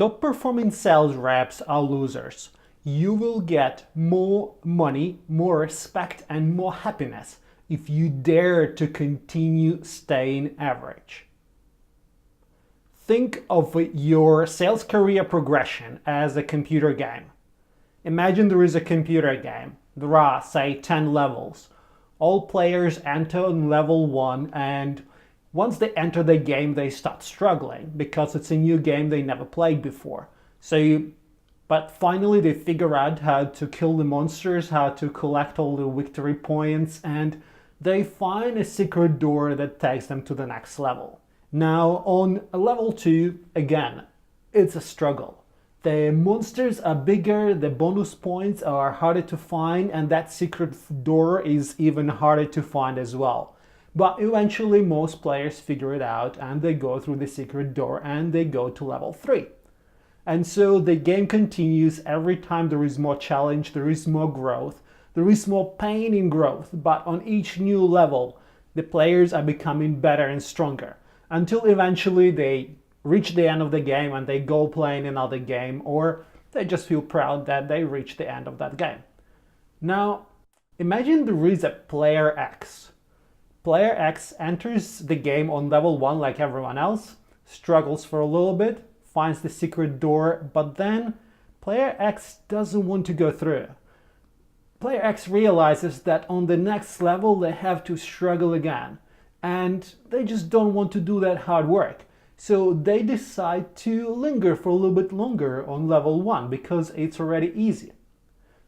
Top performing sales reps are losers. You will get more money, more respect, and more happiness if you dare to continue staying average. Think of your sales career progression as a computer game. Imagine there is a computer game. There are, say, 10 levels. All players enter on level 1, and once they enter the game, they start struggling because it's a new game they never played before. But finally they figure out how to kill the monsters, how to collect all the victory points, and they find a secret door that takes them to the next level. Now on level 2, again, it's a struggle. The monsters are bigger, the bonus points are harder to find, and that secret door is even harder to find as well. But eventually most players figure it out and they go through the secret door and they go to level 3. And so the game continues. Every time there is more challenge, there is more growth, there is more pain in growth, but on each new level the players are becoming better and stronger until eventually they reach the end of the game and they go play in another game, or they just feel proud that they reached the end of that game. Now imagine there is a player X. Player X enters the game on level 1 like everyone else, struggles for a little bit, finds the secret door, but then player X doesn't want to go through. Player X realizes that on the next level they have to struggle again, and they just don't want to do that hard work. So they decide to linger for a little bit longer on level 1 because it's already easy.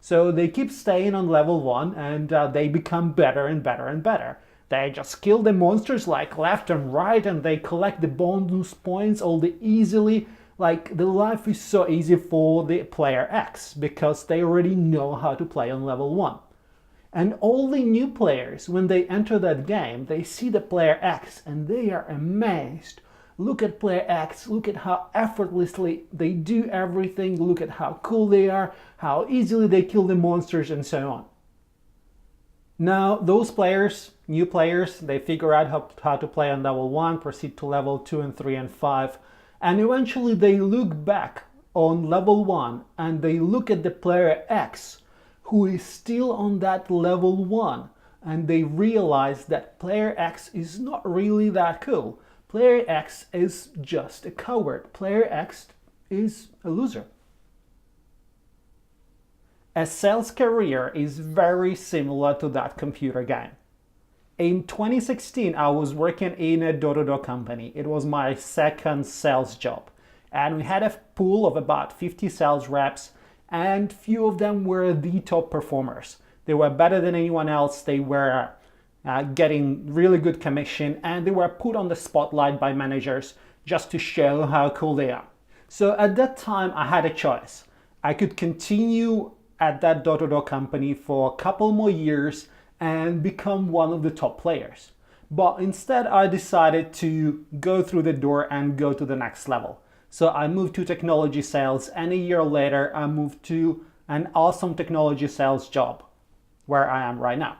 So they keep staying on level 1 and they become better and better and better. They just kill the monsters like left and right, and they collect the bonus points all the easily. Like, the life is so easy for the player X because they already know how to play on level 1. And all the new players, when they enter that game, they see the player X and they are amazed. Look at player X, look at how effortlessly they do everything, look at how cool they are, how easily they kill the monsters, and so on. Now those players, new players, they figure out how to play on level 1, proceed to level 2 and 3 and 5, and eventually they look back on level 1 and they look at the player X who is still on that level 1, and they realize that player X is not really that cool. Player X is just a coward. Player X is a loser. A sales career is very similar to that computer game. In 2016, I was working in a door-to-door company. It was my second sales job. And we had a pool of about 50 sales reps, and few of them were the top performers. They were better than anyone else. They were getting really good commission, and they were put on the spotlight by managers just to show how cool they are. So at that time I had a choice. I could continue at that door-to-door company for a couple more years and become one of the top players. But instead I decided to go through the door and go to the next level. So I moved to technology sales, and a year later I moved to an awesome technology sales job where I am right now.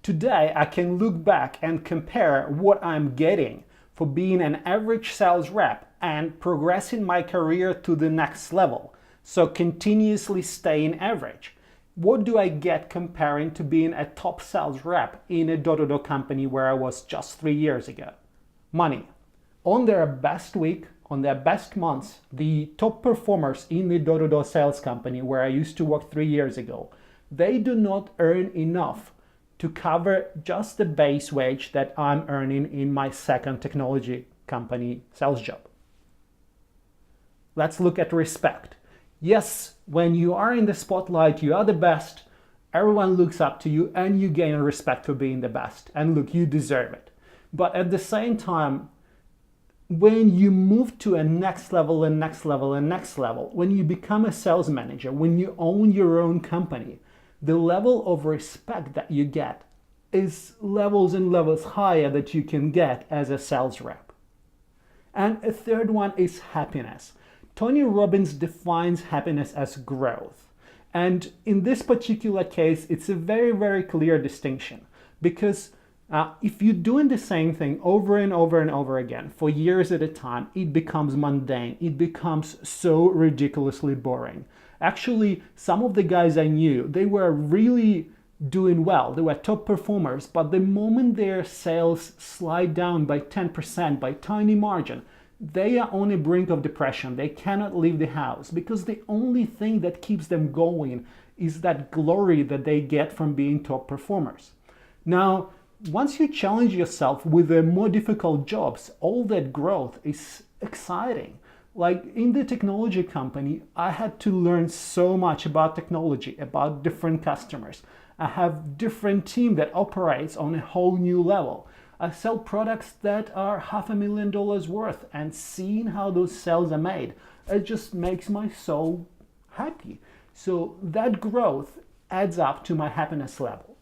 Today, I can look back and compare what I'm getting for being an average sales rep and progressing my career to the next level, so continuously staying average. What do I get comparing to being a top sales rep in a door-to-door company where I was just 3 years ago? Money. On their best week, on their best months, the top performers in the door-to-door sales company where I used to work 3 years ago, they do not earn enough to cover just the base wage that I'm earning in my second technology company sales job. Let's look at respect. Yes, when you are in the spotlight, you are the best, everyone looks up to you and you gain respect for being the best. And look, you deserve it. But at the same time, when you move to a next level and next level and next level, when you become a sales manager, when you own your own company, the level of respect that you get is levels and levels higher that you can get as a sales rep. And a third one is happiness. Tony Robbins defines happiness as growth. And in this particular case, it's a very, very clear distinction, because If you're doing the same thing over and over and over again for years at a time, it becomes mundane. It becomes so ridiculously boring. Actually, some of the guys I knew, they were really doing well. They were top performers, but the moment their sales slide down by 10% by tiny margin, they are on the brink of depression. They cannot leave the house because the only thing that keeps them going is that glory that they get from being top performers. Now, once you challenge yourself with the more difficult jobs, all that growth is exciting. Like in the technology company, I had to learn so much about technology, about different customers. I have different team that operates on a whole new level. I sell products that are $500,000 worth, and seeing how those sales are made, it just makes my soul happy. So that growth adds up to my happiness level.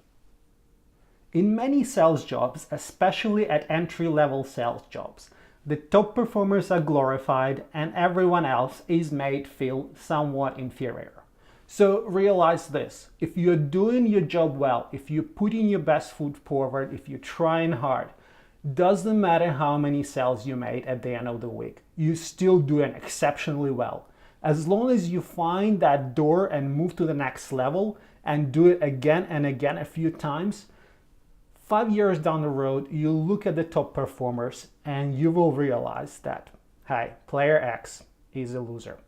In many sales jobs, especially at entry-level sales jobs, the top performers are glorified and everyone else is made feel somewhat inferior. So realize this: if you're doing your job well, if you're putting your best foot forward, if you're trying hard, doesn't matter how many sales you made at the end of the week, you're still doing exceptionally well. As long as you find that door and move to the next level and do it again and again a few times, 5 years down the road, you'll look at the top performers and you will realize that, hey, player X is a loser.